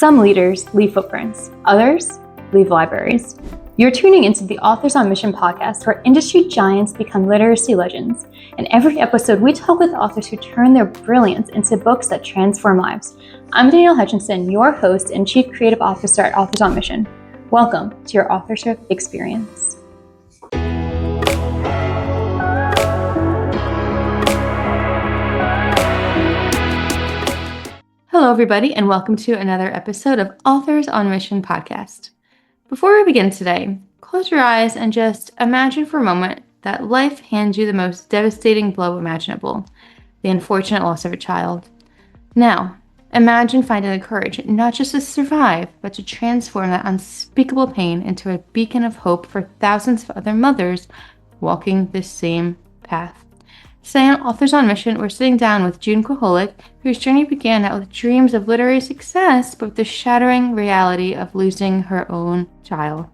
Some leaders leave footprints, others leave libraries. You're tuning into the Authors on Mission podcast, where industry giants become literacy legends. In every episode, we talk with authors who turn their brilliance into books that transform lives. I'm Danielle Hutchinson, your host and Chief Creative Officer at Authors on Mission. Welcome to your authorship experience. Hello, everybody, and welcome to another episode of Authors on Mission podcast. Before we begin today, close your eyes and just imagine for a moment that life hands you the most devastating blow imaginable, the unfortunate loss of a child. Now, imagine finding the courage not just to survive, but to transform that unspeakable pain into a beacon of hope for thousands of other mothers walking this same path. Today on Authors on Mission, we're sitting down with June Kraholik, whose journey began not with dreams of literary success, but with the shattering reality of losing her own child.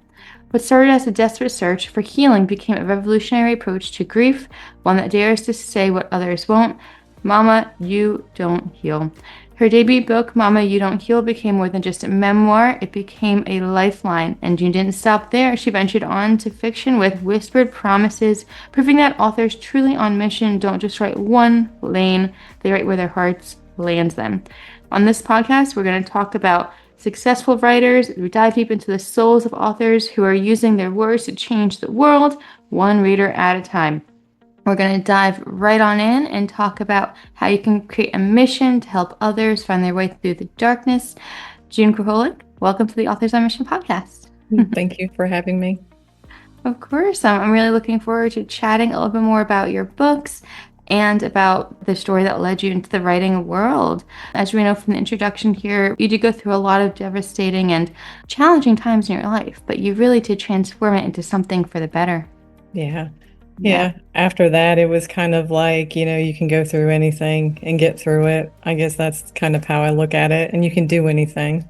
What started as a desperate search for healing became a revolutionary approach to grief, one that dares to say what others won't: Mama, you don't heal. Her debut book, Mama, You Don't Heal, became more than just a memoir. It became a lifeline, and June didn't stop there. She ventured on to fiction with Whispered Promises, proving that authors truly on mission don't just write one lane, they write where their hearts land them. On this podcast, we're going to talk about successful writers. We dive deep into the souls of authors who are using their words to change the world, one reader at a time. We're going to dive right on in and talk about how you can create a mission to help others find their way through the darkness. June Kraholik, welcome to the Authors on Mission podcast. Thank you for having me. Of course. I'm really looking forward to chatting a little bit more about your books and about the story that led you into the writing world. As we know from the introduction here, you did go through a lot of devastating and challenging times in your life, but you really did transform it into something for the better. Yeah. After that, it was kind of like, you can go through anything and get through it. I guess that's kind of how I look at it. And you can do anything.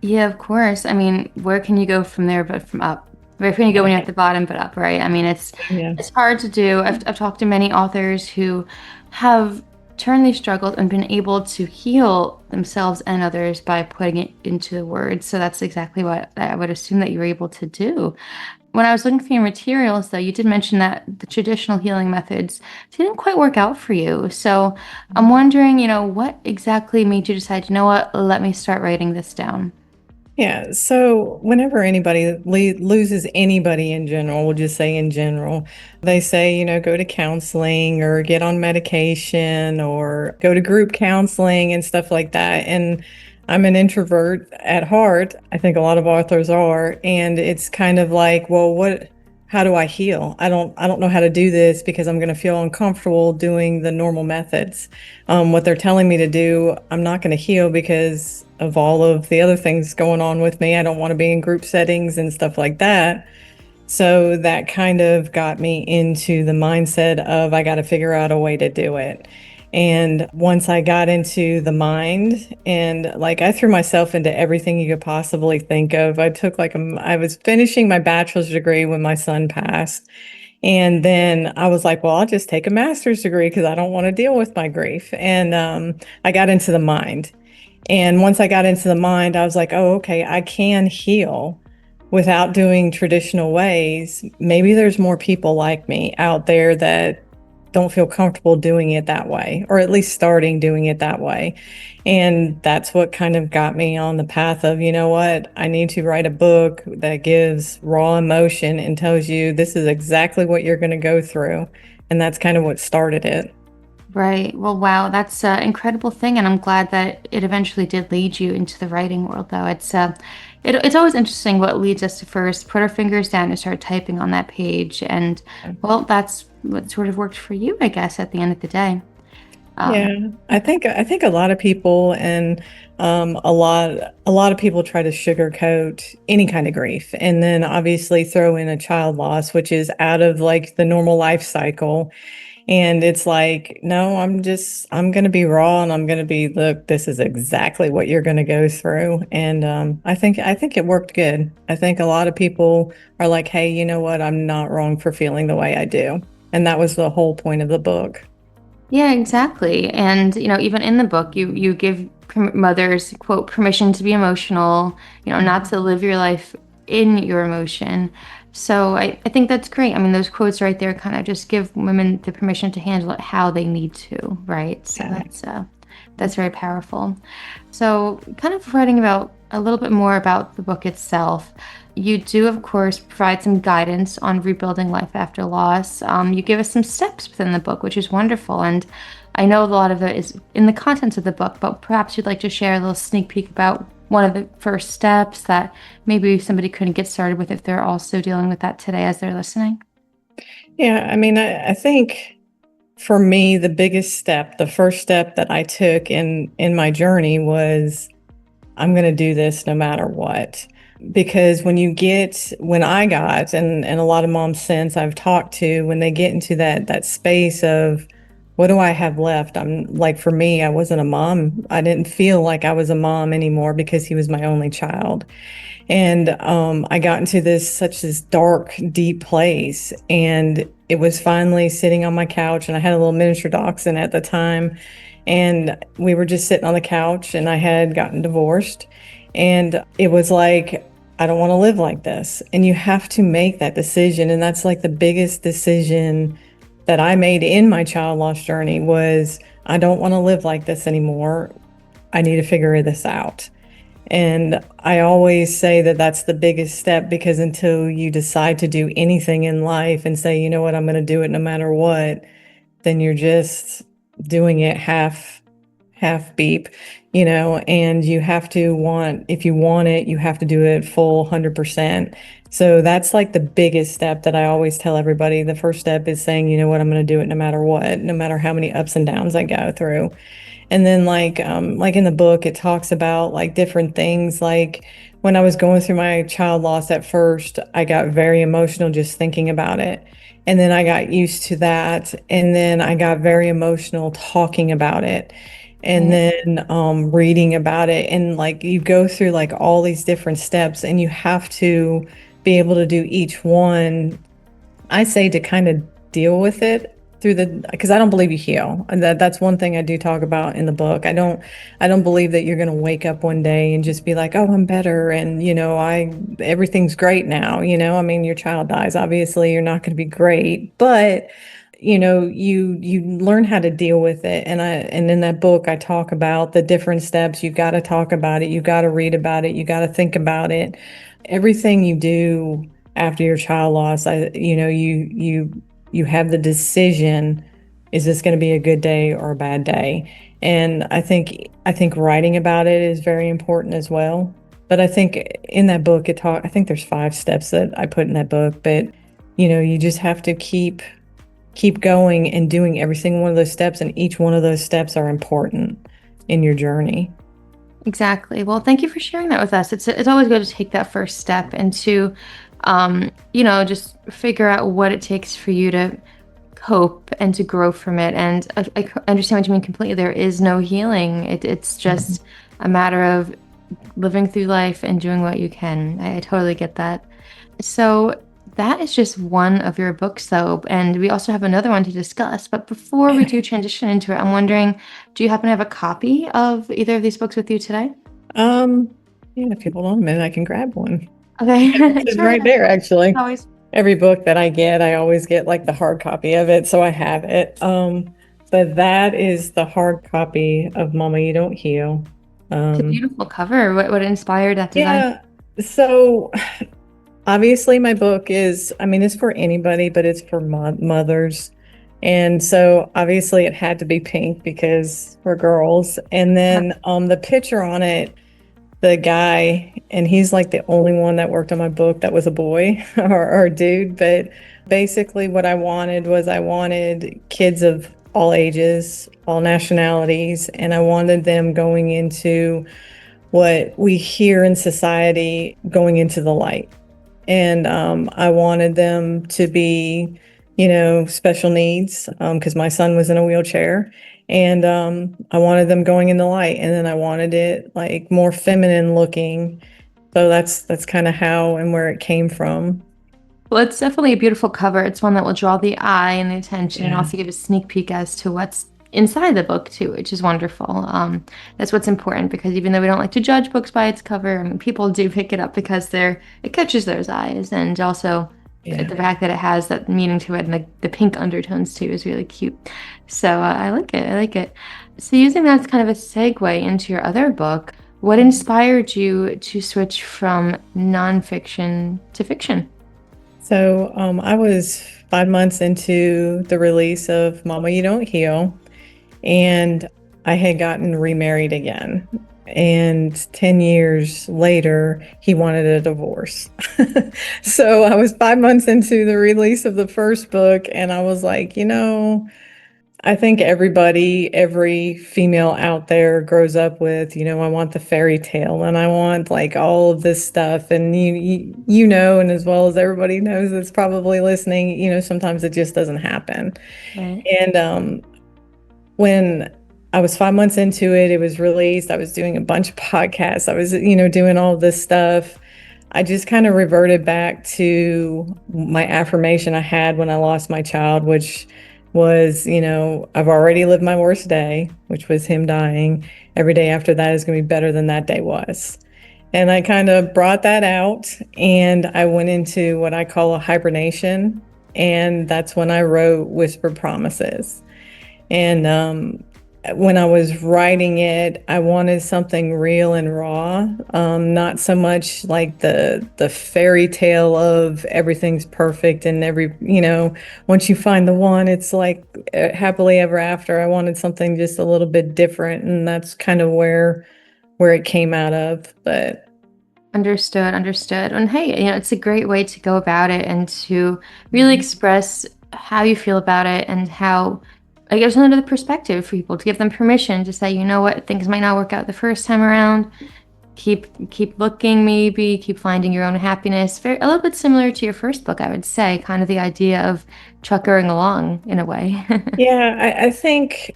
Yeah, of course. I mean, where can you go from there but from up? Where can you go when you're at the bottom but up, right? I mean, it's hard to do. I've talked to many authors who have turned these struggles and been able to heal themselves and others by putting it into the words. So that's exactly what I would assume that you were able to do. When I was looking for your materials, though, you did mention that the traditional healing methods didn't quite work out for you. So I'm wondering, what exactly made you decide, let me start writing this down? Yeah. So whenever anybody loses anybody in general, we'll just say in general, they say, go to counseling or get on medication or go to group counseling and stuff like that. And I'm an introvert at heart. I think a lot of authors are. And it's kind of like, well, how do I heal? I don't know how to do this because I'm going to feel uncomfortable doing the normal methods. What they're telling me to do, I'm not going to heal because of all of the other things going on with me. I don't want to be in group settings and stuff like that. So that kind of got me into the mindset of I got to figure out a way to do it. And once I got into the mind and I threw myself into everything you could possibly think of. I took I was finishing my bachelor's degree when my son passed. And then I was like, well, I'll just take a master's degree because I don't want to deal with my grief. And I got into the mind. And once I got into the mind, I was like, oh, okay, I can heal without doing traditional ways. Maybe there's more people like me out there that don't feel comfortable doing it that way, or at least starting doing it that way. And that's what kind of got me on the path of, I need to write a book that gives raw emotion and tells you this is exactly what you're going to go through. And that's kind of what started it. Right. Well, wow, that's an incredible thing. And I'm glad that it eventually did lead you into the writing world, though. It's always interesting what leads us to first put our fingers down and start typing on that page. And, well, that's what sort of worked for you, I guess, at the end of the day. I think a lot of people and a lot of people try to sugarcoat any kind of grief, and then obviously throw in a child loss, which is out of the normal life cycle. And it's like, no, I'm going to be raw and I'm going to be, look, this is exactly what you're going to go through. And I think it worked good. I think a lot of people are like, hey, you know what? I'm not wrong for feeling the way I do. And that was the whole point of the book. Yeah, exactly. And, even in the book, you give mothers, quote, permission to be emotional, not to live your life in your emotion. So I think that's great. I mean, those quotes right there kind of just give women the permission to handle it how they need to, right? So Yeah. that's very powerful. So kind of writing about a little bit more about the book itself. You do, of course, provide some guidance on rebuilding life after loss. You give us some steps within the book, which is wonderful. And I know a lot of it is in the contents of the book, but perhaps you'd like to share a little sneak peek about one of the first steps that maybe somebody couldn't get started with if they're also dealing with that today as they're listening. Yeah, I mean, I think for me, the biggest step, the first step that I took in my journey was I'm going to do this no matter what. Because when I got, and a lot of moms since I've talked to, when they get into that space of what do I have left? I'm like, for me, I wasn't a mom. I didn't feel like I was a mom anymore because he was my only child. And I got into this dark, deep place. And it was finally sitting on my couch, and I had a little miniature dachshund at the time. And we were just sitting on the couch, and I had gotten divorced. And it was like, I don't want to live like this. And you have to make that decision. And that's like the biggest decision that I made in my child loss journey was I don't want to live like this anymore. I need to figure this out. And I always say that that's the biggest step, because until you decide to do anything in life and say, you know what, I'm going to do it no matter what, then you're just doing it half beep, and you have to if you want it, you have to do it full 100%. So that's like the biggest step that I always tell everybody. The first step is saying, you know what, I'm going to do it no matter what, no matter how many ups and downs I go through. And then like in the book, it talks about like different things. Like when I was going through my child loss at first, I got very emotional just thinking about it. And then I got used to that. And then I got very emotional talking about it. And then reading about it. And like you go through like all these different steps, and you have to be able to do each one. I say to kind of deal with it because I don't believe you heal. And that's one thing I do talk about in the book. I don't believe that you're going to wake up one day and just be like, oh, I'm better. And, everything's great now. I mean, your child dies. Obviously, you're not going to be great, but you learn how to deal with it. And in that book, I talk about the different steps. You got to talk about it. You got to read about it. You got to think about it. Everything you do after your child loss, you have the decision, is this going to be a good day or a bad day? And I think writing about it is very important as well. But I think in that book I think there's 5 steps that I put in that book, but you just have to keep going and doing every single one of those steps, and each one of those steps are important in your journey. Exactly. Well, thank you for sharing that with us. It's always good to take that first step and to, just figure out what it takes for you to cope and to grow from it. And I understand what you mean completely. There is no healing. It's just a matter of living through life and doing what you can. I totally get that. So that is just one of your books, though, and we also have another one to discuss. But before we do transition into it, I'm wondering, do you happen to have a copy of either of these books with you today? Um, yeah, if you hold on a minute, I can grab one. Okay, It's sure. right there, actually. Always. Every book that I always get like the hard copy of it, so I have it. But that is the hard copy of Mama, You Don't Heal. It's a beautiful cover. What inspired that design? Yeah, so obviously my book is, I mean, it's for anybody, but it's for mothers. And so obviously it had to be pink because we're girls. And then the picture on it, the guy, and he's like the only one that worked on my book that was a boy or a dude. But basically what I wanted kids of all ages, all nationalities, and I wanted them going into what we hear in society, going into the light. And I wanted them to be, special needs, because my son was in a wheelchair. And I wanted them going in the light, and then I wanted it like more feminine looking. So that's kind of how and where it came from. Well, it's definitely a beautiful cover. It's one that will draw the eye and the attention and Yeah. also give a sneak peek as to what's inside the book too, which is wonderful. That's what's important, because even though we don't like to judge books by its cover, I mean, people do pick it up because it catches their eyes, and also Yeah. the fact that it has that meaning to it, and the pink undertones too is really cute. So I like it. I like it. So using that as kind of a segue into your other book, what inspired you to switch from nonfiction to fiction? So I was 5 months into the release of Mama You Don't Heal, and I had gotten remarried again. And 10 years later, he wanted a divorce. So I was 5 months into the release of the first book, and I was like, I think every female out there grows up with, I want the fairy tale and I want like all of this stuff. And and as well as everybody knows that's probably listening, sometimes it just doesn't happen. Right. And when I was 5 months into it, it was released. I was doing a bunch of podcasts. I was, doing all this stuff. I just kind of reverted back to my affirmation I had when I lost my child, which was, I've already lived my worst day, which was him dying. Every day after that is going to be better than that day was. And I kind of brought that out and I went into what I call a hibernation. And that's when I wrote Whispered Promises. And when I was writing it, I wanted something real and raw, not so much like the fairy tale of everything's perfect and once you find the one, it's like happily ever after. I wanted something just a little bit different, and that's kind of where it came out of. But Understood, understood. And hey, it's a great way to go about it and to really express how you feel about it, and how, I guess, another perspective for people, to give them permission to say, you know what, things might not work out the first time around. Keep looking, maybe keep finding your own happiness. A little bit similar to your first book, I would say, kind of the idea of chuckering along in a way. yeah, I think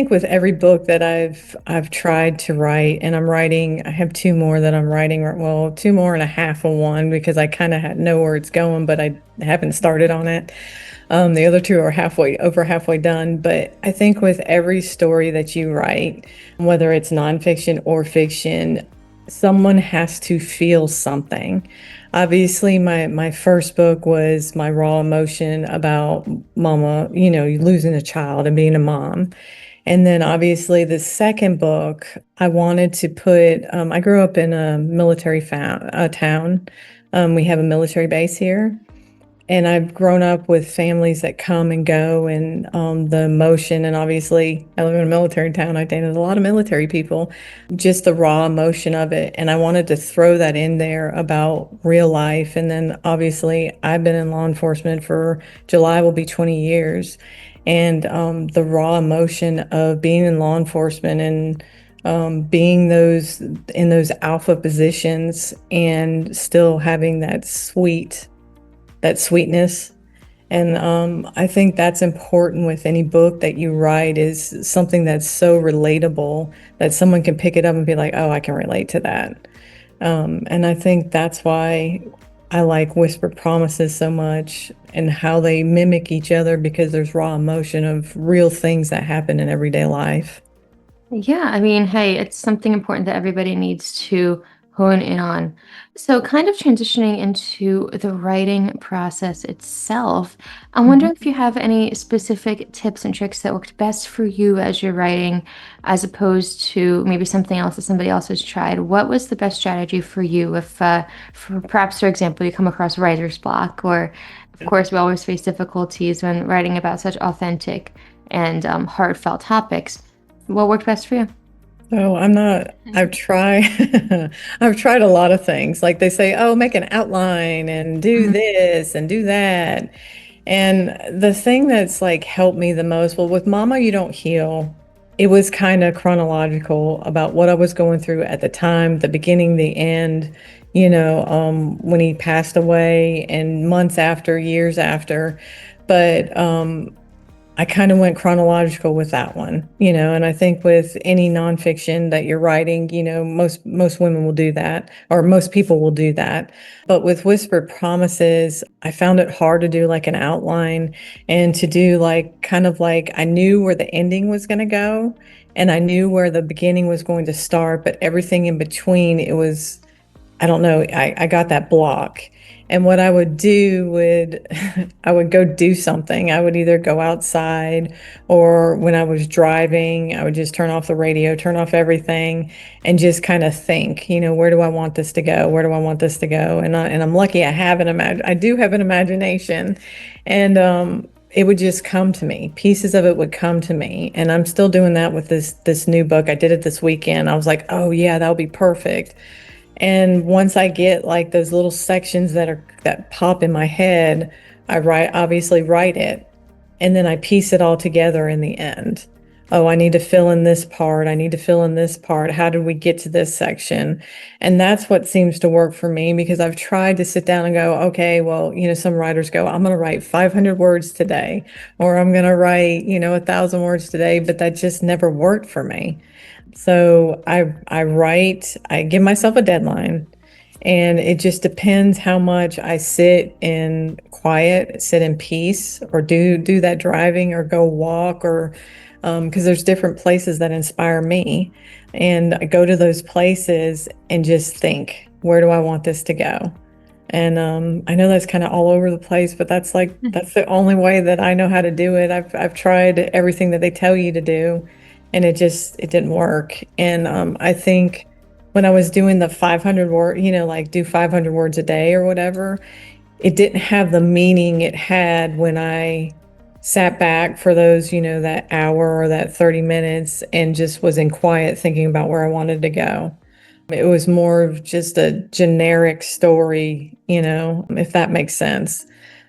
with every book that I've tried to write, and I'm writing, I have two more that I'm writing. Well, two more and a half of one because I kind of know where it's going, but I haven't started on it. The other two are over halfway done. But I think with every story that you write, whether it's nonfiction or fiction, someone has to feel something. Obviously, my first book was my raw emotion about mama, losing a child and being a mom. And then obviously the second book, I wanted to put, I grew up in a military town. We have a military base here. And I've grown up with families that come and go, and the emotion. And obviously, I live in a military town. I dated a lot of military people, just the raw emotion of it. And I wanted to throw that in there about real life. And then obviously, I've been in law enforcement for July will be 20 years. And the raw emotion of being in law enforcement and being in those alpha positions and still having that sweetness. And I think that's important with any book that you write, is something that's so relatable that someone can pick it up and be like, oh, I can relate to that. And I think that's why I like Whispered Promises so much, and how they mimic each other, because there's raw emotion of real things that happen in everyday life. Yeah, I mean, hey, it's something important that everybody needs to hone in on. So, kind of transitioning into the writing process itself, I'm Mhm. wondering if you have any specific tips and tricks that worked best for you as you're writing, as opposed to maybe something else that somebody else has tried. What was the best strategy for you if, for perhaps, for example, you come across writer's block, or, of course, we always face difficulties when writing about such authentic and heartfelt topics. What worked best for you? So I've tried, I've tried a lot of things. Like they say, oh, make an outline and do Mhm. this and do that. And the thing that's like helped me the most, well, with Mama You Don't Heal, it was kind of chronological about what I was going through at the time, the beginning, the end, when he passed away, and months after, years after. But I kind of went chronological with that one, and I think with any nonfiction that you're writing, most women will do that, or most people will do that. But with Whispered Promises, I found it hard to do like an outline and to do like kind of like I knew where the ending was going to go and I knew where the beginning was going to start, but everything in between, it was I don't know, I got that block. And what I would do would I would go do something. I would either go outside or when I was driving, I would just turn off the radio, turn off everything and just kind of think, where do I want this to go? Where do I want this to go? And I'm lucky I do have an imagination. And it would just come to me. Pieces of it would come to me. And I'm still doing that with this new book. I did it this weekend. I was like, "Oh yeah, that would be perfect." And once I get like those little sections that pop in my head, obviously write it, and then I piece it all together in the end. Oh, I need to fill in this part. I need to fill in this part. How did we get to this section? And that's what seems to work for me because I've tried to sit down and go, okay, well, some writers go, I'm going to write 500 words today, or I'm going to write, 1,000 words today, but that just never worked for me. So I write, I give myself a deadline, and it just depends how much I sit in quiet, sit in peace, or do that driving or go walk or because there's different places that inspire me. And I go to those places and just think, where do I want this to go? And I know that's kind of all over the place, but that's the only way that I know how to do it. I've tried everything that they tell you to do, and it didn't work. And I think when I was doing the 500 word, like do 500 words a day or whatever, it didn't have the meaning it had when I sat back for those, that hour or that 30 minutes and just was in quiet thinking about where I wanted to go. It was more of just a generic story, if that makes sense.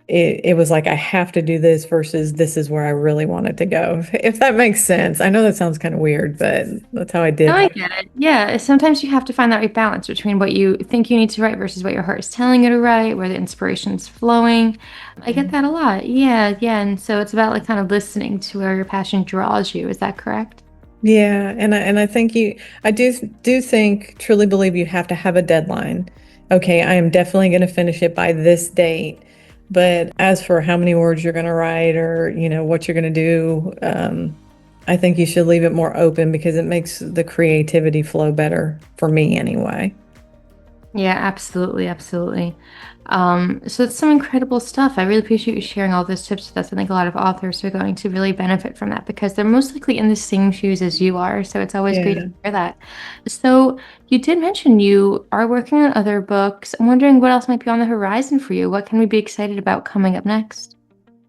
It was like, I have to do this versus this is where I really wanted to go. If that makes sense. I know that sounds kind of weird, but that's how I No, did I that. get it. Yeah, sometimes you have to find that right balance between what you think you need to write versus what your heart is telling you to write, where the inspiration's flowing. I get that a lot. Yeah, yeah. And so it's about like kind of listening to where your passion draws you. Is that correct? Yeah, and I think I do think truly believe you have to have a deadline. Okay, I am definitely going to finish it by this date. But as for how many words you're going to write or, what you're going to do, I think you should leave it more open because it makes the creativity flow better for me anyway. Yeah, absolutely, absolutely. So it's some incredible stuff. I really appreciate you sharing all those tips with us. I think a lot of authors are going to really benefit from that because they're most likely in the same shoes as you are. So it's always great to Yeah. hear that. So you did mention you are working on other books. I'm wondering what else might be on the horizon for you. What can we be excited about coming up next?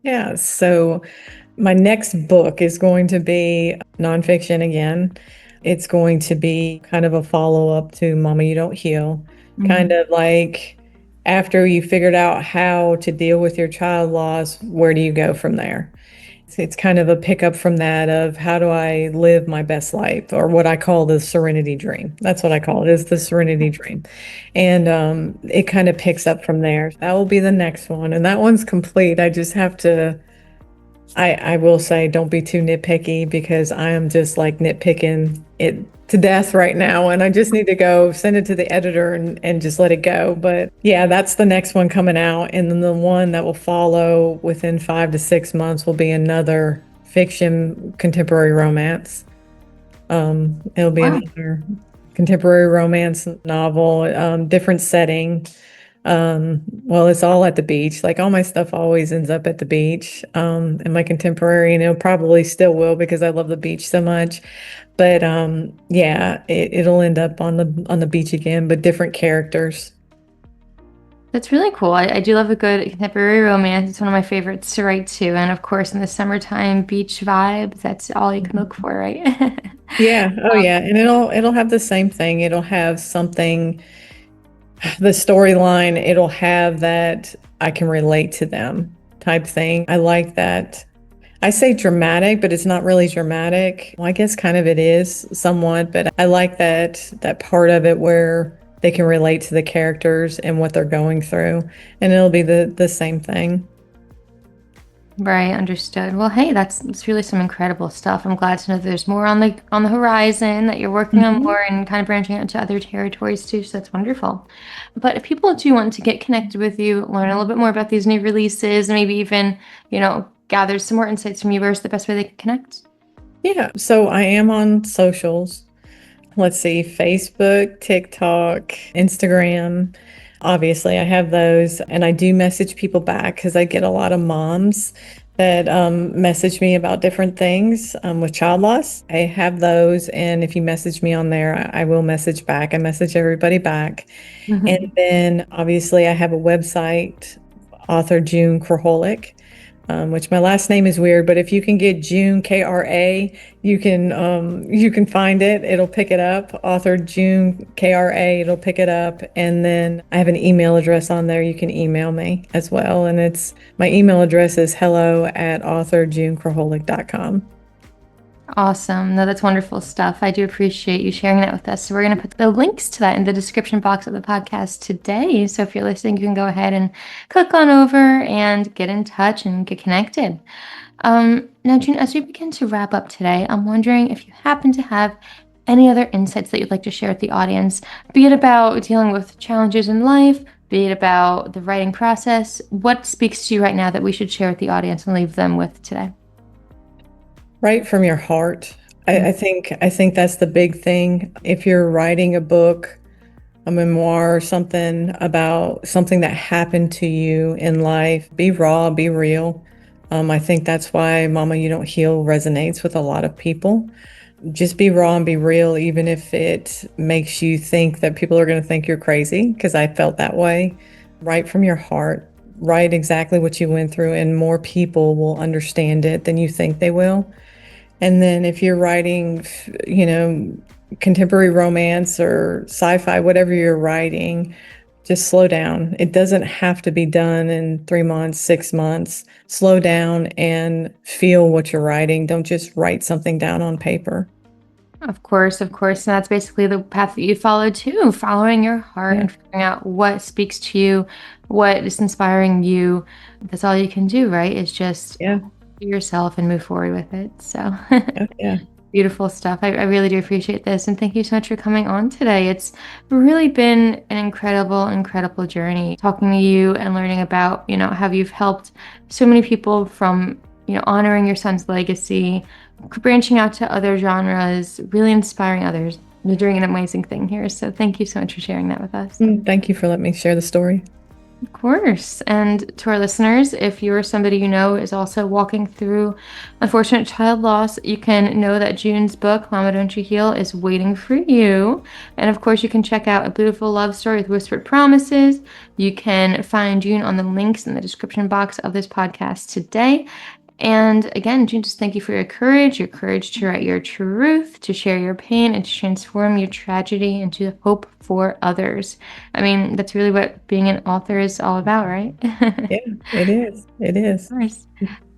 Yeah, so my next book is going to be nonfiction again. It's going to be kind of a follow-up to Mama, You Don't Heal, kind Mhm. of like after you figured out how to deal with your child loss, where do you go from there? It's kind of a pickup from that of how do I live my best life, or what I call the serenity dream. That's what I call it, is the serenity dream. And it kind of picks up from there. That will be the next one. And that one's complete. I just have to I will say don't be too nitpicky because I am just like nitpicking it to death right now. And I just need to go send it to the editor and just let it go. But yeah, that's the next one coming out. And then the one that will follow within 5 to 6 months will be another fiction contemporary romance. It'll be Wow. another contemporary romance novel, different setting. Well, it's all at the beach. Like all my stuff always ends up at the beach. And my contemporary, probably still will because I love the beach so much. But yeah, it'll end up on the beach again, but different characters. That's really cool. I do love a good contemporary romance. It's one of my favorites to write too. And of course, in the summertime beach vibes, that's all you can look for, right? Yeah, oh yeah, and it'll have the same thing. It'll have something, the storyline, it'll have that I can relate to them type thing. I like that. I say dramatic, but it's not really dramatic. Well, I guess kind of it is somewhat, but I like that part of it where they can relate to the characters and what they're going through, and it'll be the same thing. Right, understood. Well, hey, that's really some incredible stuff. I'm glad to know there's more on the horizon, that you're working on Mhm. more and kind of branching out into other territories too. So that's wonderful. But if people do want to get connected with you, learn a little bit more about these new releases, maybe even, gather some more insights from you, where's the best way they can connect? Yeah, so I am on socials. Let's see, Facebook, TikTok, Instagram. Obviously, I have those, and I do message people back because I get a lot of moms that message me about different things with child loss. I have those, and if you message me on there, I will message back. I message everybody back. And Mhm. then obviously, I have a website, author June Kraholik, which my last name is weird, but if you can get June KRA, you can find it. It'll pick it up. Author June KRA, it'll pick it up. And then I have an email address on there. You can email me as well. And it's my email address is hello@authorjunecraholik.com. Awesome. No, that's wonderful stuff. I do appreciate you sharing that with us. So we're going to put the links to that in the description box of the podcast today. So if you're listening, you can go ahead and click on over and get in touch and get connected. Now, June, as we begin to wrap up today, I'm wondering if you happen to have any other insights that you'd like to share with the audience, be it about dealing with challenges in life, be it about the writing process. What speaks to you right now that we should share with the audience and leave them with today? Write from your heart. I think that's the big thing. If you're writing a book, a memoir, or something about something that happened to you in life, be raw, be real. I think that's why Mama You Don't Heal resonates with a lot of people. Just be raw and be real, even if it makes you think that people are going to think you're crazy, because I felt that way. Write from your heart, write exactly what you went through, and more people will understand it than you think they will. And then if you're writing, contemporary romance or sci-fi, whatever you're writing, just slow down. It doesn't have to be done in 3 months, 6 months. Slow down and feel what you're writing. Don't just write something down on paper. Of course, of course. And that's basically the path that you follow too, following your heart Yeah, and figuring out what speaks to you, what is inspiring you. That's all you can do, right? Is just yeah, be yourself and move forward with it. So yeah, yeah. beautiful stuff. I really do appreciate this. And thank you so much for coming on today. It's really been an incredible, incredible journey talking to you and learning about, how you've helped so many people from, honoring your son's legacy, branching out to other genres, really inspiring others. You're doing an amazing thing here. So thank you so much for sharing that with us. Thank you for letting me share the story. Of course. And to our listeners, if you're somebody you know is also walking through unfortunate child loss, you can know that June's book, Mama Don't You Heal, is waiting for you. And of course, you can check out A Beautiful Love Story with Whispered Promises. You can find June on the links in the description box of this podcast today. And again, June, just thank you for your courage to write your truth, to share your pain, and to transform your tragedy into hope for others. I mean, that's really what being an author is all about, right? Yeah, it is. It Of is. course.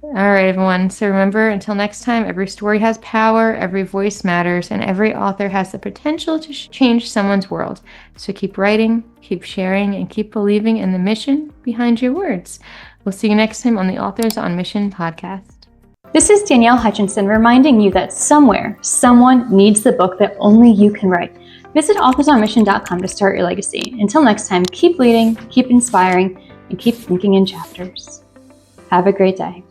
All right, everyone. So remember, until next time, every story has power, every voice matters, and every author has the potential to change someone's world. So keep writing, keep sharing, and keep believing in the mission behind your words. We'll see you next time on the Authors on Mission podcast. This is Danielle Hutchinson reminding you that somewhere, someone needs the book that only you can write. Visit authorsonmission.com to start your legacy. Until next time, keep leading, keep inspiring, and keep thinking in chapters. Have a great day.